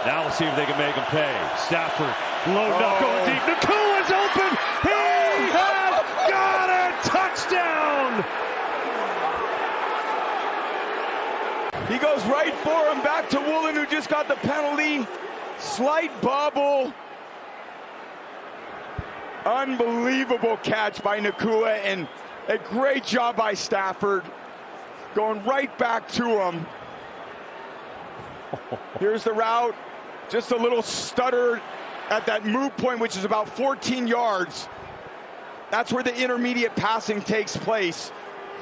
Now let's see if they can make him pay. Stafford, low going deep. Nacua's open. He has got it. Touchdown. He goes right for him. Back to Woolen, who just got the penalty. Slight bobble. Unbelievable catch by Nacua, and a great job by Stafford. Going right back to him. Here's the route. Just a little stutter at that move point, which is about 14 yards. That's where the intermediate passing takes place.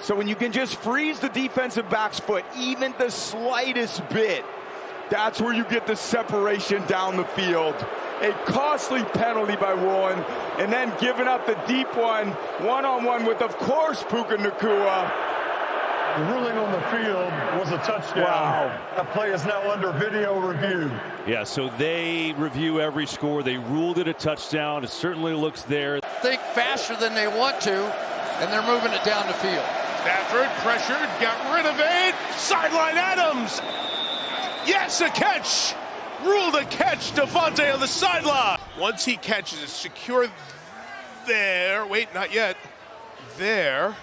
So when you can just freeze the defensive back's foot, even the slightest bit, that's where you get the separation down the field. A costly penalty by Woolen, and then giving up the deep one-on-one with, of course, Puka Nacua. The ruling on the field was a touchdown. Wow. That play is now under video review. Yeah, so they review every score. They ruled it a touchdown. It certainly looks there. Think faster than they want to, and they're moving it down the field. Stafford pressured, got rid of it. Sideline Adams. Yes, a catch. Ruled a catch. Devontae on the sideline. Once he catches it, secure there. Wait, not yet. There.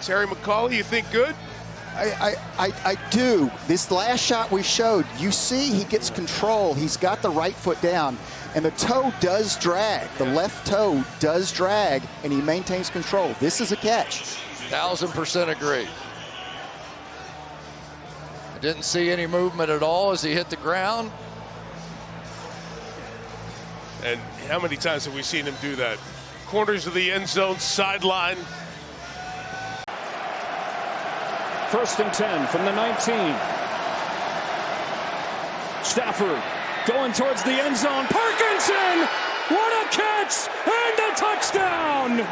Terry McCauley, you think good? I do. This last shot we showed, you see he gets control. He's got the right foot down, and the toe does drag. The left toe does drag, and he maintains control. This is a catch. 1000% agree. I didn't see any movement at all as he hit the ground. And how many times have we seen him do that? Corners of the end zone, sideline. 1st and 10 from the 19. Stafford going towards the end zone. Parkinson! What a catch! And a touchdown!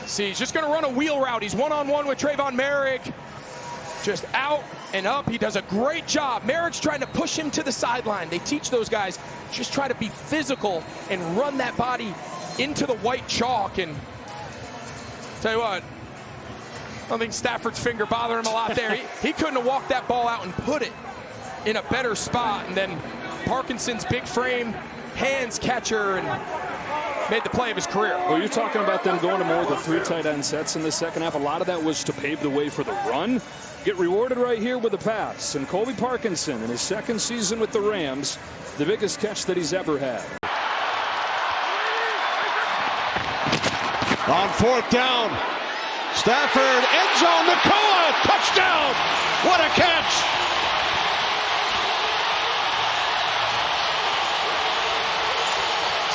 See, he's just going to run a wheel route. He's one-on-one with Trayvon Merrick. Just out and up. He does a great job. Merrick's trying to push him to the sideline. They teach those guys, just try to be physical and run that body into the white chalk. And tell you what, I don't think Stafford's finger bothered him a lot there. He couldn't have walked that ball out and put it in a better spot. And then Parkinson's big frame, hands catcher, and made the play of his career. Well, you're talking about them going to more of the 3 tight end sets in the second half. A lot of that was to pave the way for the run. Get rewarded right here with the pass. And Colby Parkinson, in his 2nd season with the Rams, the biggest catch that he's ever had. On 4th down, Stafford, end zone, Nacua, touchdown! What a catch!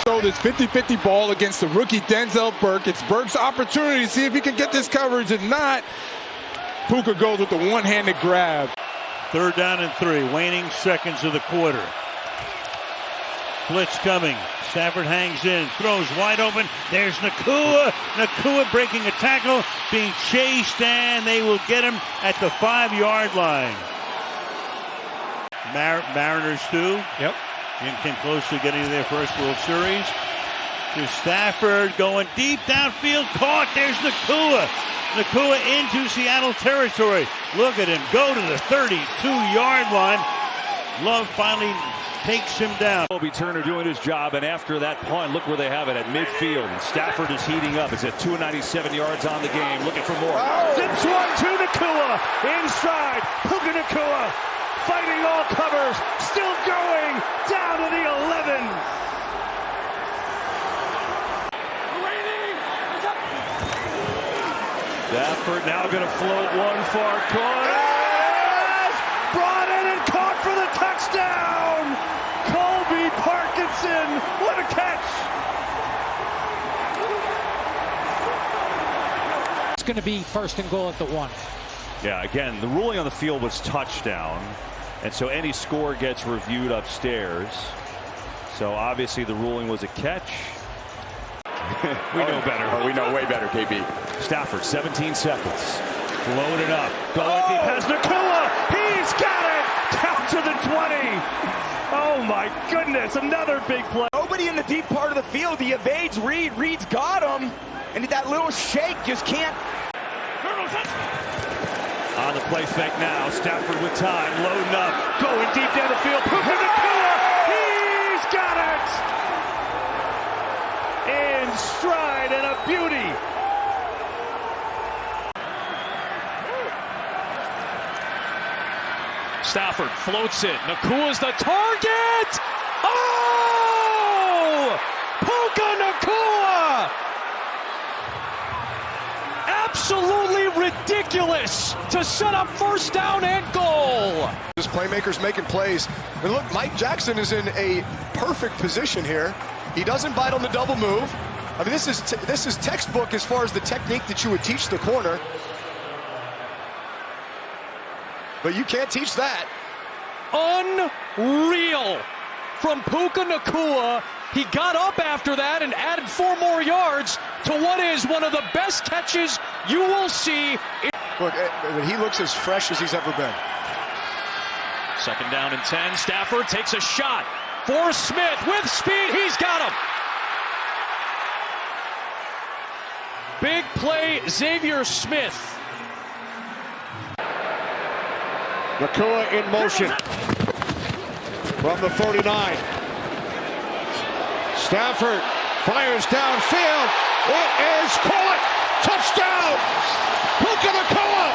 So this 50-50 ball against the rookie Denzel Burke. It's Burke's opportunity to see if he can get this coverage. If not, Puka goes with the one-handed grab. 3rd down and 3, waning seconds of the quarter. Blitz coming. Stafford hangs in, throws wide open. There's Nacua. Nacua breaking a tackle, being chased, and they will get him at the 5-yard line. Mariners too. Yep. Came close to getting to their first World Series. Here's Stafford going deep downfield, caught. There's Nacua. Nacua into Seattle territory. Look at him go to the 32-yard line. Love finally takes him down. Kobe Turner doing his job, and after that punt, look where they have it at midfield. And Stafford is heating up. It's at 297 yards on the game, looking for more. Zips one to Nacua, inside, Puka Nacua, fighting all covers, still going, down to the 11. Stafford now going to float one far corner. Brought in and caught for the touchdown! Colby Parkinson, what a catch! It's going to be 1st and goal at the 1. Yeah, again, the ruling on the field was touchdown, and so any score gets reviewed upstairs. So obviously the ruling was a catch. We know better. Oh, we know way better, KB. Stafford, 17 seconds. Loaded up. Going deep. Has Nacua. He's got it. Down to the 20. Oh, my goodness. Another big play. Nobody in the deep part of the field. He evades Reed. Reed's got him. And that little shake just can't. On the play fake now. Stafford with time. Loading up. Going deep down the field. Puka Nacua. He's got it! In stride and a beauty. Stafford floats it. Nacua's the target! Oh! Puka Nacua! Absolutely ridiculous to set up first down and goal. His playmakers making plays. And look, Mike Jackson is in a perfect position here. He doesn't bite on the double move. I mean, this is textbook as far as the technique that you would teach the corner. But you can't teach that. Unreal from Puka Nacua. He got up after that and added 4 more yards to what is one of the best catches you will see. Look, he looks as fresh as he's ever been. Second down and 10. Stafford takes a shot for Smith with speed. He's got him. Big play, Xavier Smith. Nacua in motion from the 49. Stafford fires downfield. It is caught. Touchdown! Puka Nacua!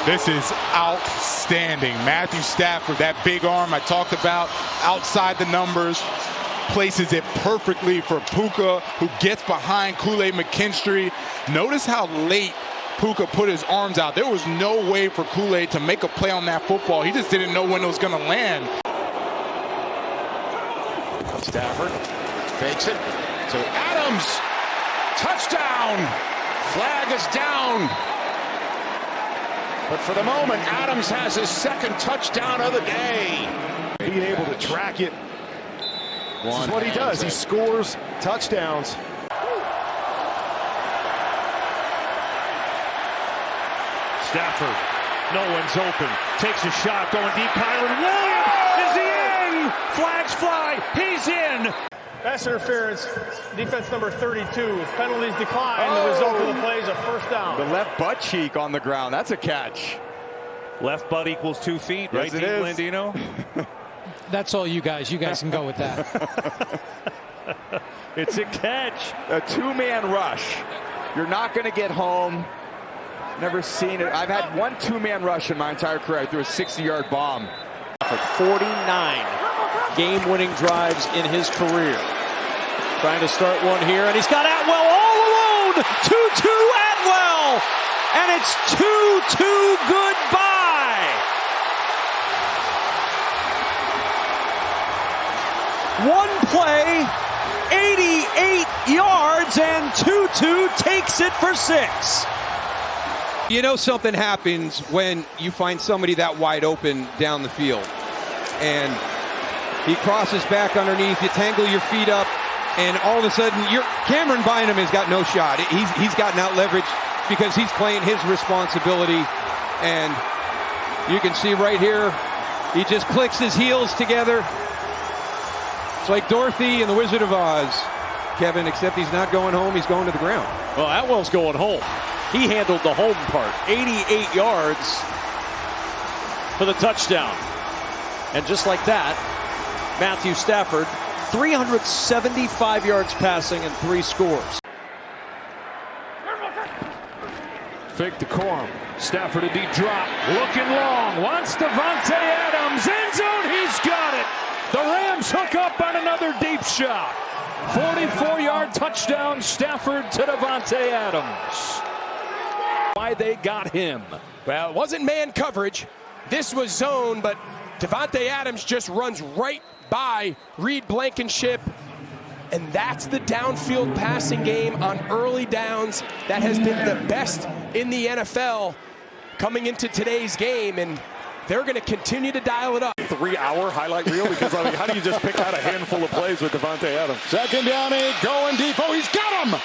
This is outstanding. Matthew Stafford, that big arm I talked about, outside the numbers, places it perfectly for Puka, who gets behind Kool-Aid McKinstry. Notice how late Puka put his arms out. There was no way for Kool-Aid to make a play on that football. He just didn't know when it was going to land. Stafford fakes it to Adams. Touchdown! Flag is down. But for the moment, Adams has his second touchdown of the day. Being able to track it. This is what he does. He scores touchdowns. Stafford, no one's open. Takes a shot, going deep. Kyron Williams, is he in? Flags fly, he's in. Pass interference, defense number 32. Penalties decline. The result of the play is a first down. The left butt cheek on the ground. That's a catch. Left butt equals 2 feet, right, Yes, Dean Blandino? That's all you guys. You guys can go with that. It's a catch. A 2-man rush. You're not going to get home. Never seen it. I've had 1 2-man rush in my entire career. I threw a 60-yard bomb. 49 game-winning drives in his career. Trying to start one here, and he's got Atwell all alone. 2-2 Atwell, and it's 2-2 goodbye. One play, 88 yards, and 2-2 takes it for 6. You know something happens when you find somebody that wide open down the field. And he crosses back underneath, you tangle your feet up, and all of a sudden, Cameron Bynum has got no shot. He's gotten out leverage because he's playing his responsibility. And you can see right here, he just clicks his heels together. It's like Dorothy and the Wizard of Oz, Kevin, except he's not going home, he's going to the ground. Well, Atwell's going home. He handled the home part. 88 yards for the touchdown. And just like that, Matthew Stafford, 375 yards passing and 3 scores. Fake the corn. Stafford a deep drop. Looking long. Wants Davante Adams. End zone. He's got it. The Rams hook up on another deep shot. 44-yard touchdown. Stafford to Davante Adams. Why they got him. Well, it wasn't man coverage. This was zone, but Davante Adams just runs right by Reed Blankenship. And that's the downfield passing game on early downs that has been the best in the NFL coming into today's game. And they're going to continue to dial it up. 3-hour highlight reel, because I mean, how do you just pick out a handful of plays with Davante Adams? Second down, 8, going deep. Oh, he's got him!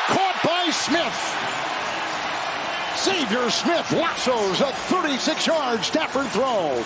Caught by Smith. Xavier Smith lassos a 36-yard Stafford throw.